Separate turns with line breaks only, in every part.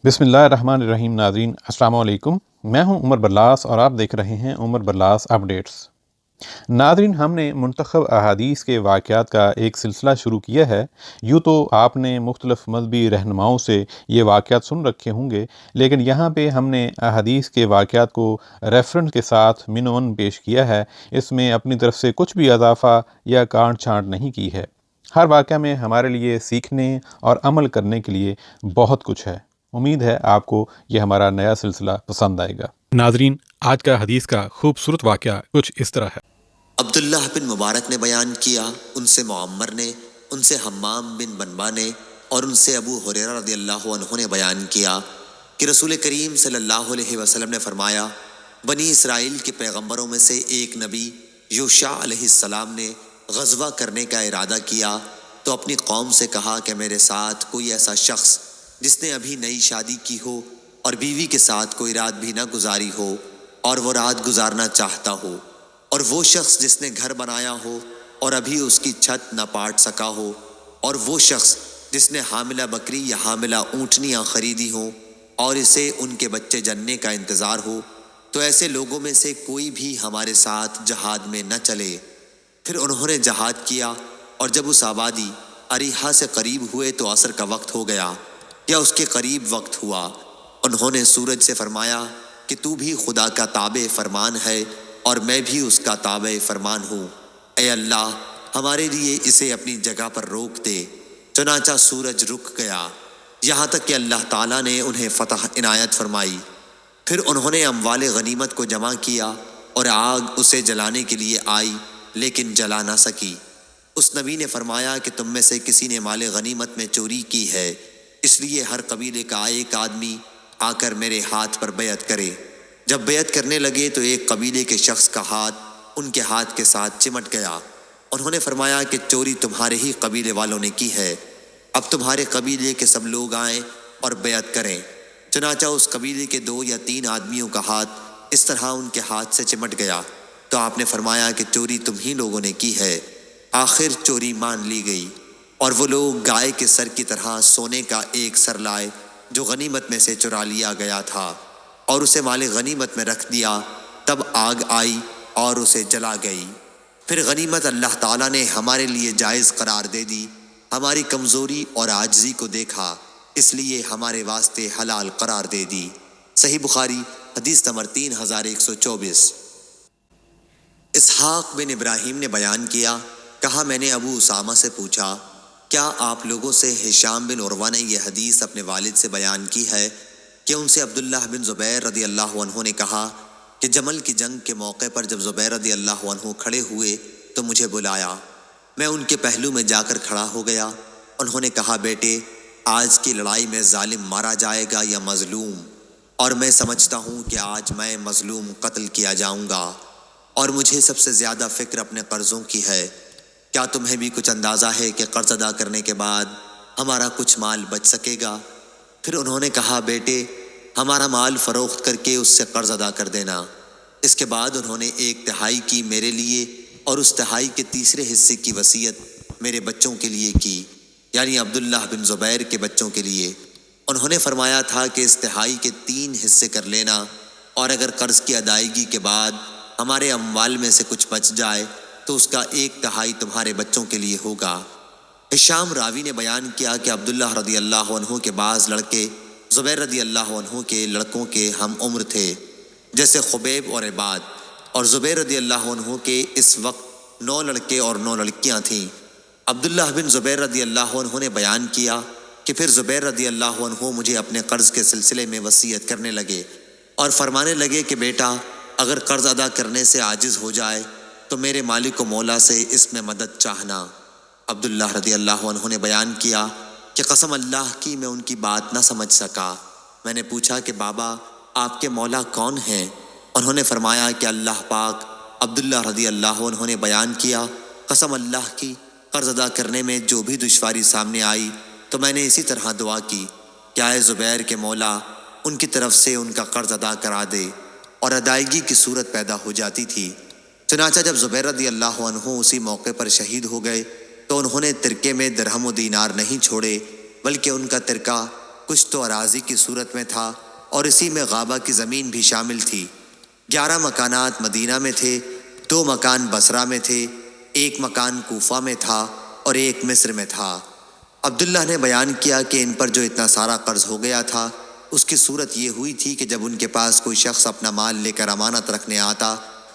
बिस्मिल्लाहिर्रहमानिर्रहीम। नाज़रीन अस्सलाम वालेकुम। मैं हूं उमर बरलास और आप देख रहे हैं उमर बरलास अपडेट्स। नाज़रीन, हमने मुंतखब अहादीस के वाक़यात का एक सिलसिला शुरू किया है। यूँ तो आपने मुख्तलिफ़ मज़हबी रहनुमाओं से ये वाक़यात सुन रखे होंगे, लेकिन यहाँ पे हमने अहादीस के वाक़यात को रेफ़रेंस के साथ मिनवन पेश किया है। इसमें अपनी तरफ से कुछ भी इजाफ़ा या काट छाँट नहीं की है। हर वाक़या में हमारे लिए सीखने और अमल करने के लिए बहुत कुछ है। उम्मीद है आपको ये हमारा नया सिलसिला पसंद आएगा। नाज़रीन, आज का हदीस का खूबसूरत वाक़या कुछ इस तरह है।
अब्दुल्लाह बिन मुबारक ने बयान किया, उनसे मुअम्मर ने, उनसे हम्माम बिन बनबा ने और उनसे अबू हुरैरा रज़ियल्लाहु अन्हु ने बयान किया कि रसूल करीम सल्लल्लाहु अलैहि वसल्लम ने फरमाया, बनी इसराइल के पैगंबरों में से एक नबी यूशा अलैहिस्सलाम ने गज़वा करने का इरादा किया तो अपनी कौम से कहा कि मेरे साथ कोई ऐसा शख्स जिसने अभी नई शादी की हो और बीवी के साथ कोई रात भी ना गुजारी हो और वो रात गुजारना चाहता हो, और वो शख्स जिसने घर बनाया हो और अभी उसकी छत न पाट सका हो, और वो शख्स जिसने हामिला बकरी या हामिला ऊँटनियाँ खरीदी हों और इसे उनके बच्चे जनने का इंतज़ार हो, तो ऐसे लोगों में से कोई भी हमारे साथ जहाद में न चले। फिर उन्होंने जहाद किया और जब उस आबादी अरीहा से करीब हुए तो असर का वक्त हो गया या उसके करीब वक्त हुआ। उन्होंने सूरज से फरमाया कि तू भी खुदा का ताबे फरमान है और मैं भी उसका ताबे फरमान हूँ। ऐ अल्लाह, हमारे लिए इसे अपनी जगह पर रोक दे। चुनाचा सूरज रुक गया यहाँ तक कि अल्लाह ताला ने उन्हें फतह इनायत फरमाई। फिर उन्होंने अम्वाले गनीमत को जमा किया और आग उसे जलाने के लिए आई लेकिन जला ना सकी। उस नबी ने फरमाया कि तुम में से किसी ने माले गनीमत में चोरी की है, इसलिए हर कबीले का एक आदमी आकर मेरे हाथ पर बैत करे। जब बैत करने लगे तो एक कबीले के शख्स का हाथ उनके हाथ के साथ चिमट गया। उन्होंने फरमाया कि चोरी तुम्हारे ही कबीले वालों ने की है, अब तुम्हारे कबीले के सब लोग आएं और बैत करें। चुनाचा उस कबीले के 2 या 3 आदमियों का हाथ इस तरह उनके हाथ से चिमट गया तो आपने फरमाया कि चोरी तुम ही लोगों ने की है। आखिर चोरी मान ली गई और वो लोग गाय के सर की तरह सोने का एक सर लाए जो गनीमत में से चुरा लिया गया था और उसे माले गनीमत में रख दिया। तब आग आई और उसे जला गई। फिर गनीमत अल्लाह ताला ने हमारे लिए जायज़ करार दे दी। हमारी कमज़ोरी और आजिज़ी को देखा, इसलिए हमारे वास्ते हलाल करार दे दी। सही बुखारी हदीस नंबर 3124। इसहाक बिन इब्राहिम ने बयान किया, कहा मैंने अबू उसामा से पूछा, क्या आप लोगों से हिशाम बिन उरवा ने यह हदीस अपने वालिद से बयान की है कि उनसे अब्दुल्लाह बिन ज़ुबैर रज़ियल्लाहु अन्हु ने कहा कि जमल की जंग के मौके पर जब ज़ुबैर रज़ियल्लाहु अन्हु खड़े हुए तो मुझे बुलाया। मैं उनके पहलू में जाकर खड़ा हो गया। उन्होंने कहा, बेटे, आज की लड़ाई में जालिम मारा जाएगा या मजलूम, और मैं समझता हूँ कि आज मैं मजलूम कत्ल किया जाऊँगा और मुझे सबसे ज़्यादा फ़िक्र अपने कर्ज़ों की है। क्या तुम्हें भी कुछ अंदाज़ा है कि कर्ज़ अदा करने के बाद हमारा कुछ माल बच सकेगा? फिर उन्होंने कहा, बेटे, हमारा माल फ़रोख्त करके उससे कर्ज़ अदा कर देना। इसके बाद उन्होंने 1/3 की मेरे लिए और उस तिहाई के तीसरे हिस्से की वसीयत मेरे बच्चों के लिए की, यानी अब्दुल्लाह बिन ज़ुबैर के बच्चों के लिए। उन्होंने फरमाया था कि इस तिहाई के 3 हिस्से कर लेना और अगर कर्ज़ की अदायगी के बाद हमारे अम्वाल में से कुछ बच जाए तो उसका 1/3 तुम्हारे बच्चों के लिए होगा। हिशाम रावी ने बयान किया कि अब्दुल्लाह रज़ियल्लाहु अन्हु के बाज़ लड़के ज़ुबैर रज़ियल्लाहु अन्हु के लड़कों के हम उम्र थे, जैसे खुबैब और इबाद, और ज़ुबैर रज़ियल्लाहु अन्हु के इस वक्त 9 लड़के और 9 लड़कियां थीं। अब्दुल्लाह बिन ज़ुबैर रज़ियल्लाहु अन्हु ने बयान किया कि फिर ज़ुबैर रज़ियल्लाहु अन्हु मुझे अपने कर्ज़ के सिलसिले में वसीयत करने लगे और फरमाने लगे कि बेटा, अगर कर्ज़ अदा करने से आजिज़ हो जाए तो मेरे मालिक व मौला से इसमें मदद चाहना। अब्दुल्लाह रज़ियल्लाहु अन्हु ने बयान किया कि कसम अल्लाह की मैं उनकी बात ना समझ सका। मैंने पूछा कि बाबा, आपके मौला कौन हैं? उन्होंने फरमाया कि अल्लाह पाक। अब्दुल्लाह रज़ियल्लाहु अन्हु ने बयान किया, कसम अल्लाह की, कर्ज़ अदा करने में जो भी दुश्वारी सामने आई तो मैंने इसी तरह दुआ की, क्या है ज़ुबैर के मौला उनकी तरफ से उनका कर्ज़ अदा करा दे, और अदायगी की सूरत पैदा हो जाती थी। चुनाचा जब ज़ुबैर रज़ियल्लाहु अन्हु उसी मौके पर शहीद हो गए तो उन्होंने तिरके में दिरहम व दीनार नहीं छोड़े, बल्कि उनका तिरका کچھ تو اراضی کی صورت میں تھا اور اسی میں غابہ کی زمین بھی شامل تھی۔ 11 مکانات مدینہ میں تھے، 2 مکان بصرہ میں تھے، 1 مکان کوفہ میں تھا اور 1 مصر میں تھا۔ عبداللہ نے بیان کیا کہ ان پر جو اتنا سارا قرض ہو گیا تھا اس کی صورت یہ ہوئی تھی کہ جب ان کے پاس کوئی شخص اپنا مال لے کر امانت رکھنے آتا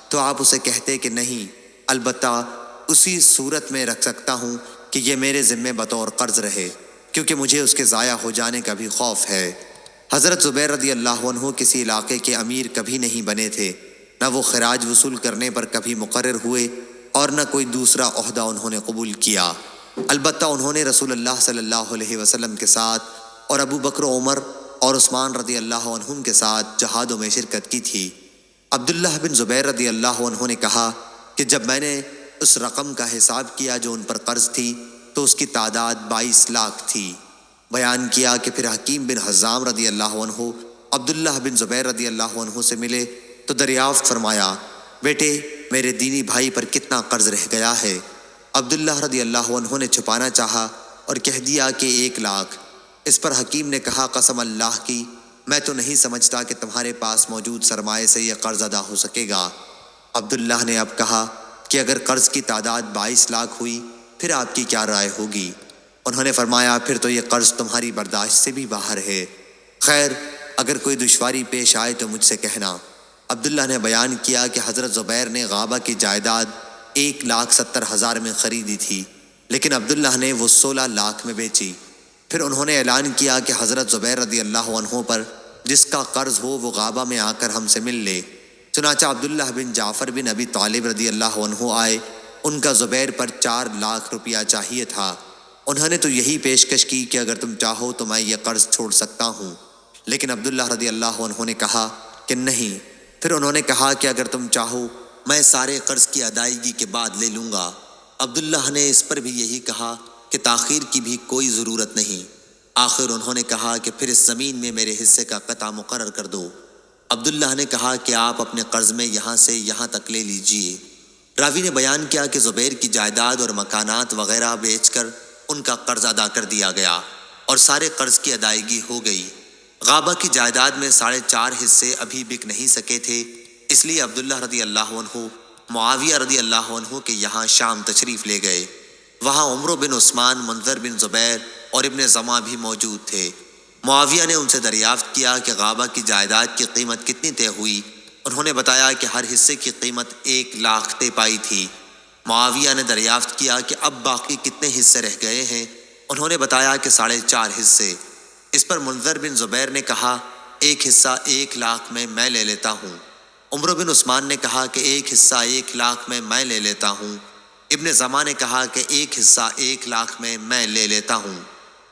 تو آپ اسے کہتے کہ نہیں، البتہ اسی صورت میں رکھ سکتا ہوں کہ یہ میرے ذمے بطور قرض رہے، کیونکہ مجھے اس کے ضائع ہو جانے کا بھی خوف ہے۔ حضرت زبیر رضی اللہ عنہ کسی علاقے کے امیر کبھی نہیں بنے تھے، نہ وہ خراج وصول کرنے پر کبھی مقرر ہوئے اور نہ کوئی دوسرا عہدہ انہوں نے قبول کیا۔ البتہ انہوں نے رسول اللہ صلی اللہ علیہ وسلم کے ساتھ اور ابو بکر و عمر اور عثمان رضی اللہ عنہم کے ساتھ جہادوں میں شرکت کی تھی۔ عبداللہ بن زبیر رضی اللہ عنہ نے کہا کہ جب میں نے اس رقم کا حساب کیا جو ان پر قرض تھی تو اس کی تعداد 22 لاکھ تھی۔ بیان کیا کہ پھر حکیم بن حزام رضی اللہ عنہ عبداللہ بن زبیر رضی اللہ عنہ سے ملے تو دریافت فرمایا، بیٹے میرے دینی بھائی پر کتنا قرض رہ گیا ہے؟ عبداللہ رضی اللہ عنہ نے چھپانا چاہا اور کہہ دیا کہ 1 لاکھ۔ اس پر حکیم نے کہا، قسم اللہ کی میں تو نہیں سمجھتا کہ تمہارے پاس موجود سرمایے سے یہ قرض ادا ہو سکے گا۔ عبداللہ نے اب کہا کہ اگر قرض کی تعداد 22 لاکھ ہوئی پھر آپ کی کیا رائے ہوگی؟ انہوں نے فرمایا، پھر تو یہ قرض تمہاری برداشت سے بھی باہر ہے، خیر اگر کوئی دشواری پیش آئے تو مجھ سے کہنا۔ عبداللہ نے بیان کیا کہ حضرت زبیر نے غابہ کی جائیداد 1,70,000 میں خریدی تھی، لیکن عبداللہ نے وہ 16 لاکھ میں بیچی۔ پھر انہوں نے اعلان کیا کہ حضرت زبیر رضی اللہ عنہ پر جس کا قرض ہو وہ غابہ میں آ کر ہم سے مل لے۔ چنانچہ عبداللہ بن جعفر بن ابی طالب رضی اللہ عنہ آئے، ان کا زبیر پر 4 لاکھ روپیہ چاہیے تھا۔ انہوں نے تو یہی پیشکش کی کہ اگر تم چاہو تو میں یہ قرض چھوڑ سکتا ہوں، لیکن عبداللہ رضی اللہ عنہ نے کہا کہ نہیں۔ پھر انہوں نے کہا کہ اگر تم چاہو میں سارے قرض کی ادائیگی کے بعد لے لوں گا۔ عبداللہ نے اس پر بھی یہی کہا کہ تاخیر کی بھی کوئی ضرورت نہیں۔ آخر انہوں نے کہا کہ پھر اس زمین میں میرے حصے کا قطع مقرر کر دو۔ عبداللہ نے کہا کہ آپ اپنے قرض میں یہاں سے یہاں تک لے لیجئے۔ راوی نے بیان کیا کہ زبیر کی جائیداد اور مکانات وغیرہ بیچ کر ان کا قرض ادا کر دیا گیا اور سارے قرض کی ادائیگی ہو گئی۔ غابہ کی جائیداد میں 4.5 حصے ابھی بک نہیں سکے تھے، اس لیے عبداللہ رضی اللہ عنہ معاویہ رضی اللہ عنہ کے یہاں شام تشریف لے گئے۔ وہاں عمرو بن عثمان، منذر بن زبیر اور ابن زما بھی موجود تھے۔ معاویہ نے ان سے دریافت کیا کہ غابہ کی جائیداد کی قیمت کتنی طے ہوئی؟ انہوں نے بتایا کہ ہر حصے کی قیمت 1 لاکھ طے پائی تھی۔ معاویہ نے دریافت کیا کہ اب باقی کتنے حصے رہ گئے ہیں؟ انہوں نے بتایا کہ 4.5 حصے۔ اس پر منذر بن زبیر نے کہا، 1 حصہ 1 لاکھ میں لے لیتا ہوں۔ عمرو بن عثمان نے کہا کہ 1 حصہ 1 لاکھ میں لے لیتا ہوں۔ ابن زما نے کہا کہ 1 حصہ 1 لاکھ میں لے لیتا ہوں۔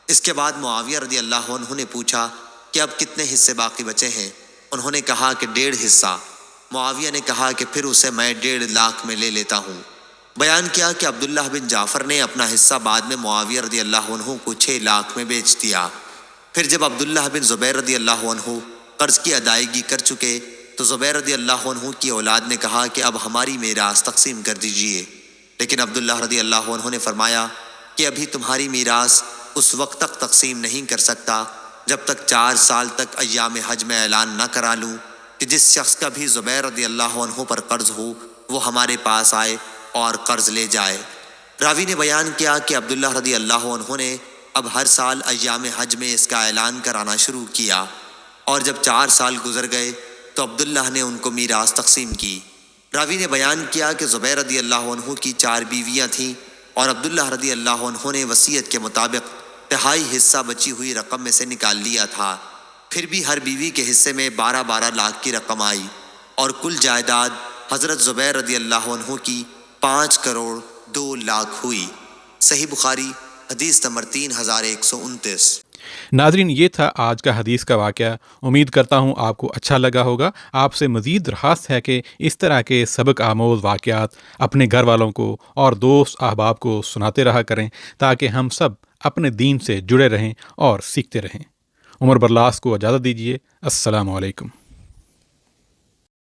اس کے بعد معاویہ رضی اللہ عنہ نے پوچھا کہ اب کتنے حصے باقی بچے ہیں؟ انہوں نے کہا کہ 1.5 حصہ۔ معاویہ نے کہا کہ پھر اسے میں 1.5 لاکھ میں لے لیتا ہوں۔ بیان کیا کہ عبداللہ بن جعفر نے اپنا حصہ بعد میں معاویہ رضی اللہ عنہ کو 6 لاکھ میں بیچ دیا۔ پھر جب عبداللہ بن زبیر رضی اللہ عنہ قرض کی ادائیگی کر چکے تو زبیر رضی اللہ عنہ کی اولاد نے کہا کہ اب ہماری میراث تقسیم کر دیجئے، لیکن عبداللہ رضی اللہ عنہ نے فرمایا کہ ابھی تمہاری میراث اس وقت تک تقسیم نہیں کر سکتا جب تک 4 سال تک ایام حج میں اعلان نہ کرا لوں کہ جس شخص کا بھی زبیر رضی اللہ عنہ پر قرض ہو وہ ہمارے پاس آئے اور قرض لے جائے۔ راوی نے بیان کیا کہ عبداللہ رضی اللہ عنہ نے اب ہر سال ایام حج میں اس کا اعلان کرانا شروع کیا، اور جب 4 سال گزر گئے تو عبداللہ نے ان کو میراث تقسیم کی۔ راوی نے بیان کیا کہ زبیر رضی اللہ عنہ کی 4 بیویاں تھیں اور عبداللہ رضی اللہ عنہ نے وصیت کے مطابق 1/2 حصہ بچی ہوئی رقم میں سے نکال لیا تھا۔ پھر بھی ہر بیوی کے حصے میں 12 لاکھ کی رقم آئی اور کل جائیداد حضرت زبیر رضی اللہ عنہ کی 5 کروڑ 2 لاکھ ہوئی۔ صحیح بخاری حدیث نمبر 3129۔
ناظرین، یہ تھا آج کا حدیث کا واقعہ۔ امید کرتا ہوں آپ کو اچھا لگا ہوگا۔ آپ سے مزید درخواست ہے کہ اس طرح کے سبق آموز واقعات اپنے گھر والوں کو اور دوست احباب کو سناتے رہا کریں تاکہ ہم سب اپنے دین سے جڑے رہیں اور سیکھتے رہیں۔ عمر برلاس کو اجازت دیجیے۔ السلام علیکم۔